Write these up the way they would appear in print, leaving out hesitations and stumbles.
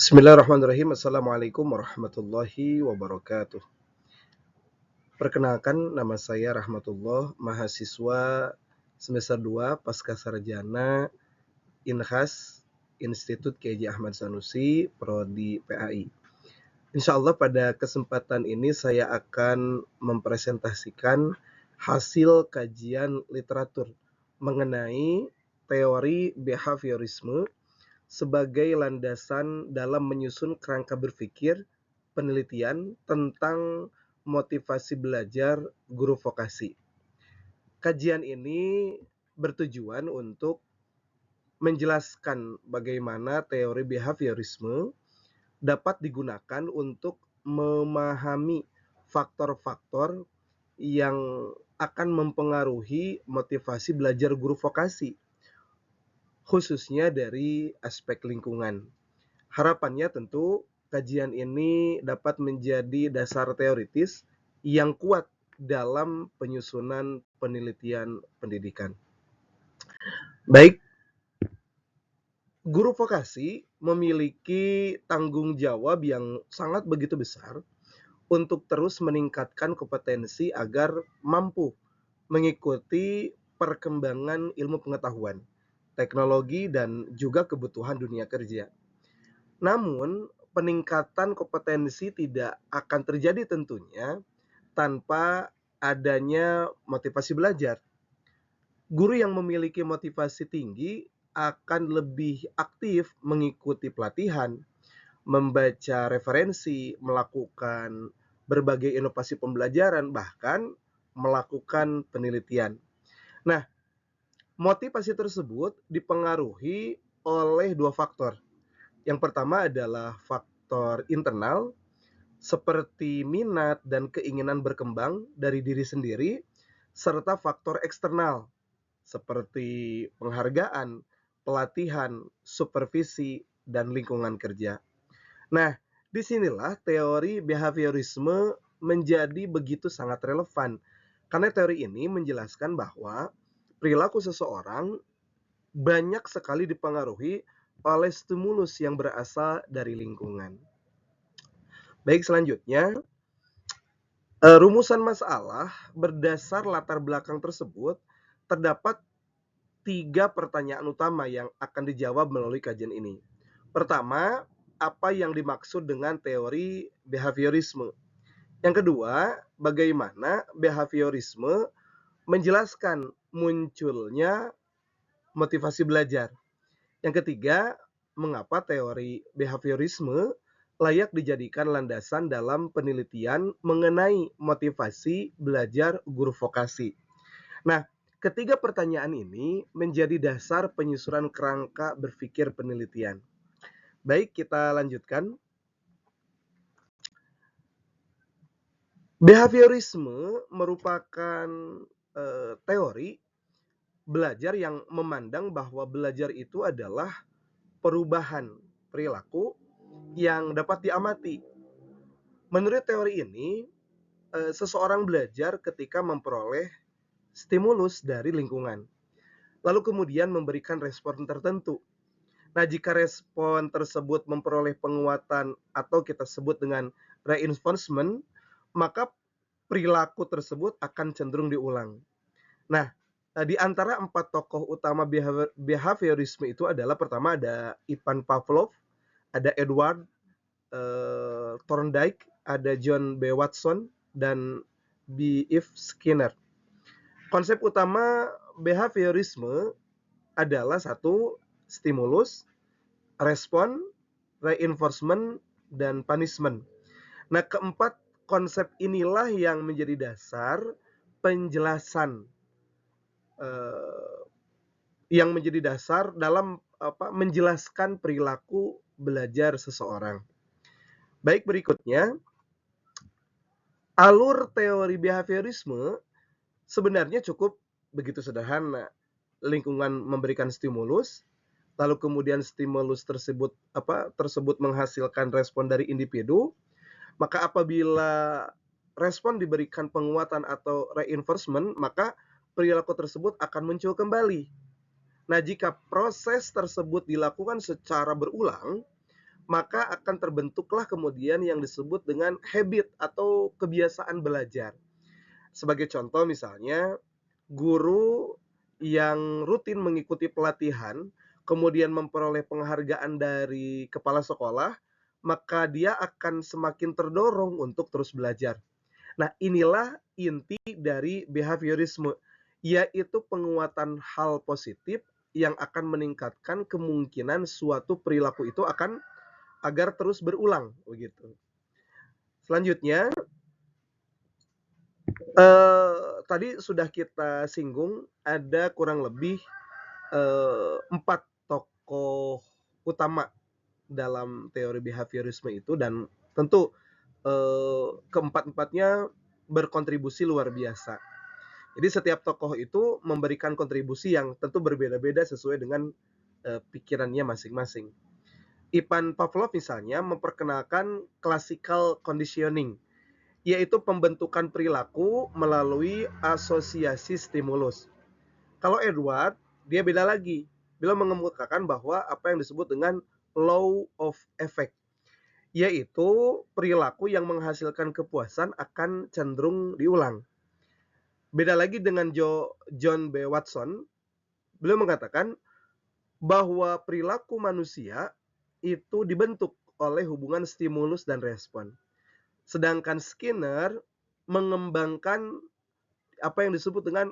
Bismillahirrahmanirrahim. Assalamualaikum warahmatullahi wabarakatuh. Perkenalkan, nama saya Rahmatullah, mahasiswa semester 2 Pasca Sarjana Inhas Institut KJ Ahmad Sanusi, Prodi PAI. Insya Allah pada kesempatan ini saya akan mempresentasikan hasil kajian literatur mengenai teori behaviorisme sebagai landasan dalam menyusun kerangka berpikir penelitian tentang motivasi belajar guru vokasi. Kajian ini bertujuan untuk menjelaskan bagaimana teori behaviorisme dapat digunakan untuk memahami faktor-faktor yang akan mempengaruhi motivasi belajar guru vokasi, khususnya dari aspek lingkungan. Harapannya tentu kajian ini dapat menjadi dasar teoritis yang kuat dalam penyusunan penelitian pendidikan. Baik, guru vokasi memiliki tanggung jawab yang sangat begitu besar untuk terus meningkatkan kompetensi agar mampu mengikuti perkembangan ilmu pengetahuan, teknologi, dan juga kebutuhan dunia kerja. Namun, peningkatan kompetensi tidak akan terjadi tentunya tanpa adanya motivasi belajar. Guru yang memiliki motivasi tinggi akan lebih aktif mengikuti pelatihan, membaca referensi, melakukan berbagai inovasi pembelajaran, bahkan melakukan penelitian. Nah, motivasi tersebut dipengaruhi oleh dua faktor. Yang pertama adalah faktor internal, seperti minat dan keinginan berkembang dari diri sendiri, serta faktor eksternal, seperti penghargaan, pelatihan, supervisi, dan lingkungan kerja. Nah, disinilah teori behaviorisme menjadi begitu sangat relevan, karena teori ini menjelaskan bahwa perilaku seseorang banyak sekali dipengaruhi oleh stimulus yang berasal dari lingkungan. Baik, selanjutnya, rumusan masalah berdasar latar belakang tersebut terdapat 3 pertanyaan utama yang akan dijawab melalui kajian ini. Pertama, apa yang dimaksud dengan teori behaviorisme? Yang kedua, bagaimana behaviorisme menjelaskan munculnya motivasi belajar? Yang ketiga, mengapa teori behaviorisme layak dijadikan landasan dalam penelitian mengenai motivasi belajar guru vokasi. Nah, ketiga pertanyaan ini menjadi dasar penyusunan kerangka berpikir penelitian. Baik, kita lanjutkan. Behaviorisme merupakan teori belajar yang memandang bahwa belajar itu adalah perubahan perilaku yang dapat diamati. Menurut teori ini, seseorang belajar ketika memperoleh stimulus dari lingkungan, lalu kemudian memberikan respon tertentu. Nah, jika respon tersebut memperoleh penguatan atau kita sebut dengan reinforcement, maka perilaku tersebut akan cenderung diulang. Nah, di antara 4 tokoh utama behaviorisme itu adalah pertama ada Ivan Pavlov, ada Edward Thorndike, ada John B. Watson, dan B. F. Skinner. Konsep utama behaviorisme adalah satu, stimulus, respon, reinforcement, dan punishment. Nah, keempat konsep inilah yang menjadi dasar penjelasan yang menjadi dasar dalam menjelaskan perilaku belajar seseorang. Baik, berikutnya, alur teori behaviorisme sebenarnya cukup begitu sederhana. Lingkungan memberikan stimulus, lalu kemudian stimulus tersebut menghasilkan respon dari individu, maka apabila respon diberikan penguatan atau reinforcement, maka perilaku tersebut akan muncul kembali. Nah, jika proses tersebut dilakukan secara berulang, maka akan terbentuklah kemudian yang disebut dengan habit atau kebiasaan belajar. Sebagai contoh misalnya, guru yang rutin mengikuti pelatihan, kemudian memperoleh penghargaan dari kepala sekolah, maka dia akan semakin terdorong untuk terus belajar. Nah, inilah inti dari behaviorisme, yaitu penguatan hal positif yang akan meningkatkan kemungkinan suatu perilaku itu akan agar terus berulang begitu. Selanjutnya, tadi sudah kita singgung ada kurang lebih 4 tokoh utama dalam teori behaviorisme itu, dan tentu keempat-empatnya berkontribusi luar biasa. Jadi setiap tokoh itu memberikan kontribusi yang tentu berbeda-beda sesuai dengan pikirannya masing-masing. Ivan Pavlov misalnya memperkenalkan classical conditioning, yaitu pembentukan perilaku melalui asosiasi stimulus. Kalau Edward, dia beda lagi. Beliau mengemukakan bahwa apa yang disebut dengan law of effect, yaitu perilaku yang menghasilkan kepuasan akan cenderung diulang. Beda lagi dengan John B. Watson, beliau mengatakan bahwa perilaku manusia itu dibentuk oleh hubungan stimulus dan respon. Sedangkan Skinner mengembangkan apa yang disebut dengan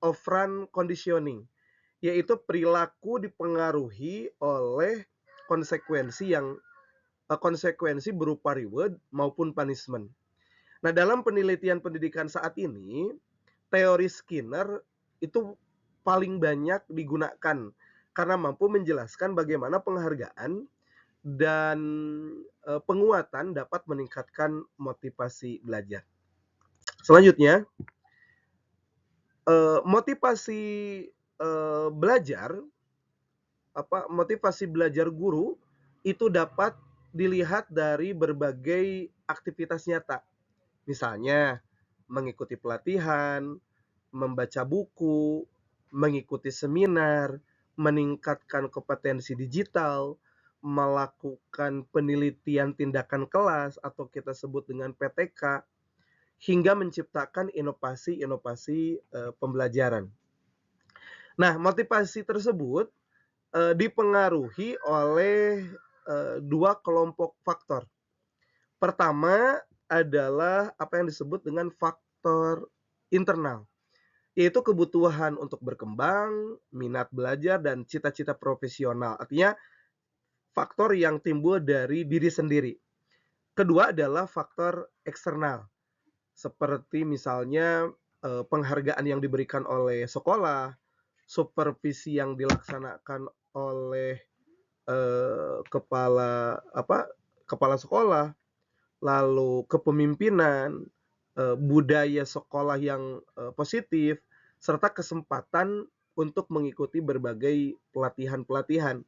operant conditioning, yaitu perilaku dipengaruhi oleh konsekuensi berupa reward maupun punishment. Nah, dalam penelitian pendidikan saat ini, teori Skinner itu paling banyak digunakan karena mampu menjelaskan bagaimana penghargaan dan penguatan dapat meningkatkan motivasi belajar. Selanjutnya, motivasi belajar, motivasi belajar guru itu dapat dilihat dari berbagai aktivitas nyata. Misalnya, mengikuti pelatihan, membaca buku, mengikuti seminar, meningkatkan kompetensi digital, melakukan penelitian tindakan kelas atau kita sebut dengan PTK, hingga menciptakan inovasi-inovasi pembelajaran. Nah, motivasi tersebut dipengaruhi oleh dua kelompok faktor. Pertama adalah apa yang disebut dengan faktor internal, yaitu kebutuhan untuk berkembang, minat belajar, dan cita-cita profesional. Artinya faktor yang timbul dari diri sendiri. Kedua adalah faktor eksternal, seperti misalnya penghargaan yang diberikan oleh sekolah, supervisi yang dilaksanakan oleh kepala sekolah, lalu kepemimpinan, budaya sekolah yang positif, serta kesempatan untuk mengikuti berbagai pelatihan-pelatihan.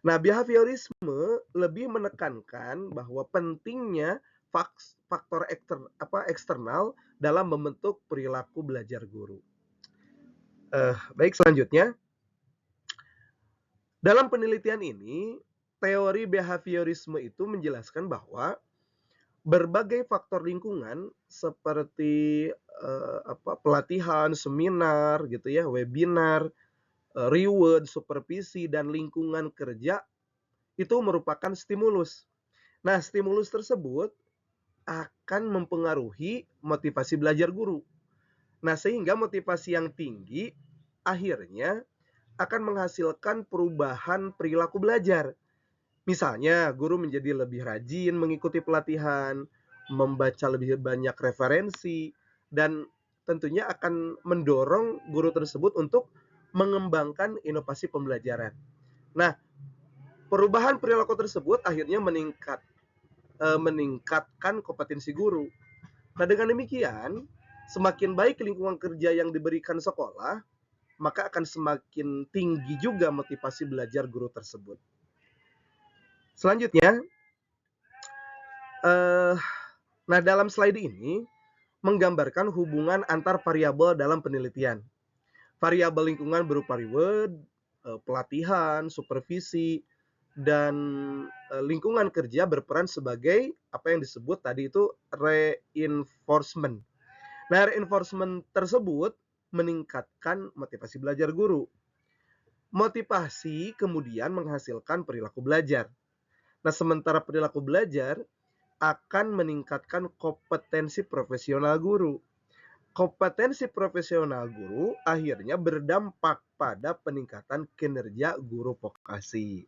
Nah, behaviorisme lebih menekankan bahwa pentingnya faktor eksternal dalam membentuk perilaku belajar guru. Baik, selanjutnya, dalam penelitian ini, teori behaviorisme itu menjelaskan bahwa berbagai faktor lingkungan seperti pelatihan, seminar, gitu ya, webinar, reward, supervisi, dan lingkungan kerja itu merupakan stimulus. Nah, stimulus tersebut akan mempengaruhi motivasi belajar guru. Nah, sehingga motivasi yang tinggi akhirnya akan menghasilkan perubahan perilaku belajar. Misalnya, guru menjadi lebih rajin mengikuti pelatihan, membaca lebih banyak referensi, dan tentunya akan mendorong guru tersebut untuk mengembangkan inovasi pembelajaran. Nah, perubahan perilaku tersebut akhirnya meningkatkan kompetensi guru. Nah, dengan demikian, semakin baik lingkungan kerja yang diberikan sekolah, maka akan semakin tinggi juga motivasi belajar guru tersebut. Selanjutnya, nah dalam slide ini menggambarkan hubungan antar variabel dalam penelitian. Variabel lingkungan berupa reward, pelatihan, supervisi, dan lingkungan kerja berperan sebagai apa yang disebut tadi itu reinforcement. Nah, reinforcement tersebut meningkatkan motivasi belajar guru. Motivasi kemudian menghasilkan perilaku belajar. Nah, sementara perilaku belajar akan meningkatkan kompetensi profesional guru. Kompetensi profesional guru akhirnya berdampak pada peningkatan kinerja guru vokasi.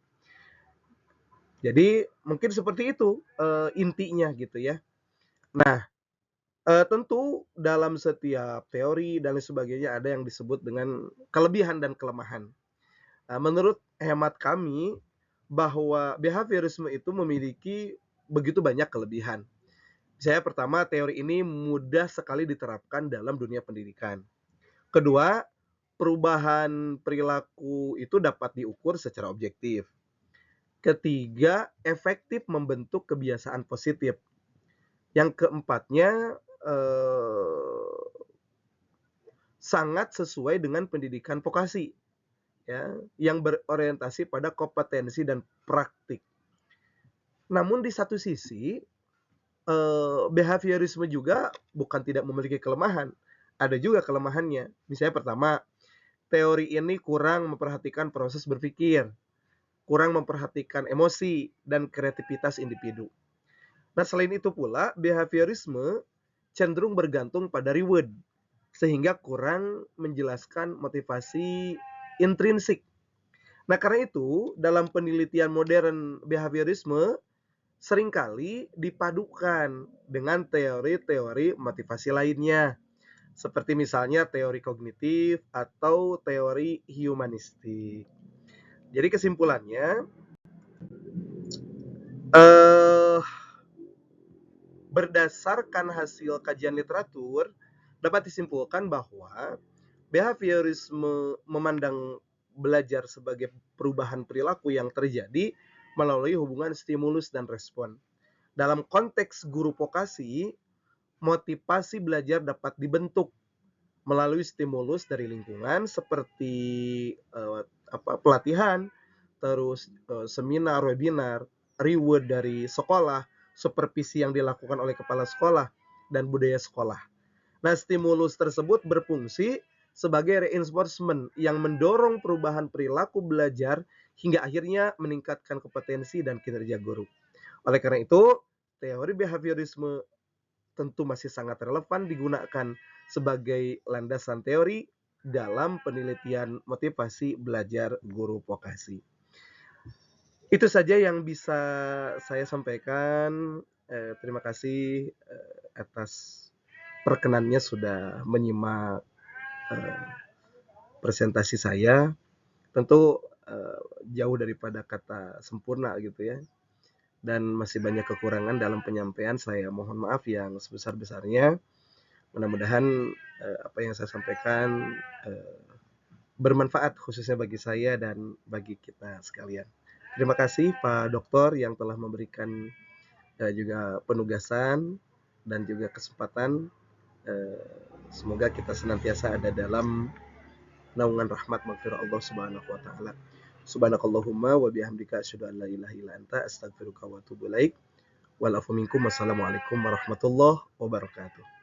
Jadi mungkin seperti itu intinya gitu ya. Nah, tentu dalam setiap teori dan lain sebagainya ada yang disebut dengan kelebihan dan kelemahan. Menurut hemat kami bahwa behaviorisme itu memiliki begitu banyak kelebihan. Misalnya pertama, teori ini mudah sekali diterapkan dalam dunia pendidikan. Kedua, perubahan perilaku itu dapat diukur secara objektif. Ketiga, efektif membentuk kebiasaan positif. Yang keempatnya, sangat sesuai dengan pendidikan vokasi, ya, yang berorientasi pada kompetensi dan praktik. Namun di satu sisi, behaviorisme juga bukan tidak memiliki kelemahan, ada juga kelemahannya. Misalnya pertama, teori ini kurang memperhatikan proses berpikir, kurang memperhatikan emosi dan kreativitas individu. Nah, selain itu pula, behaviorisme cenderung bergantung pada reward, sehingga kurang menjelaskan motivasi intrinsik. Nah, karena itu, dalam penelitian modern behaviorisme, seringkali dipadukan dengan teori-teori motivasi lainnya, seperti misalnya teori kognitif atau teori humanistik. Jadi kesimpulannya, eh, berdasarkan hasil kajian literatur, dapat disimpulkan bahwa behaviorisme memandang belajar sebagai perubahan perilaku yang terjadi melalui hubungan stimulus dan respon. Dalam konteks guru vokasi, motivasi belajar dapat dibentuk melalui stimulus dari lingkungan seperti pelatihan, terus seminar, webinar, reward dari sekolah, supervisi yang dilakukan oleh kepala sekolah, dan budaya sekolah. Nah, stimulus tersebut berfungsi sebagai reinforcement yang mendorong perubahan perilaku belajar hingga akhirnya meningkatkan kompetensi dan kinerja guru. Oleh karena itu, teori behaviorisme tentu masih sangat relevan digunakan sebagai landasan teori dalam penelitian motivasi belajar guru vokasi. Itu saja yang bisa saya sampaikan. Terima kasih atas perkenannya sudah menyimak presentasi saya. Tentu jauh daripada kata sempurna gitu ya. Dan masih banyak kekurangan dalam penyampaian. Saya mohon maaf yang sebesar-besarnya. Mudah-mudahan apa yang saya sampaikan bermanfaat khususnya bagi saya dan bagi kita sekalian. Terima kasih Pak Doktor yang telah memberikan juga penugasan dan juga kesempatan. Semoga kita senantiasa ada dalam naungan rahmat maghfirah Allah Subhanahu wa taala. Subhanakallahumma wa bihamdika asyhadu an la ilaha illa anta astaghfiruka wa atubu ilaik. Wal afu minkum. Wassalamualaikum warahmatullahi wabarakatuh.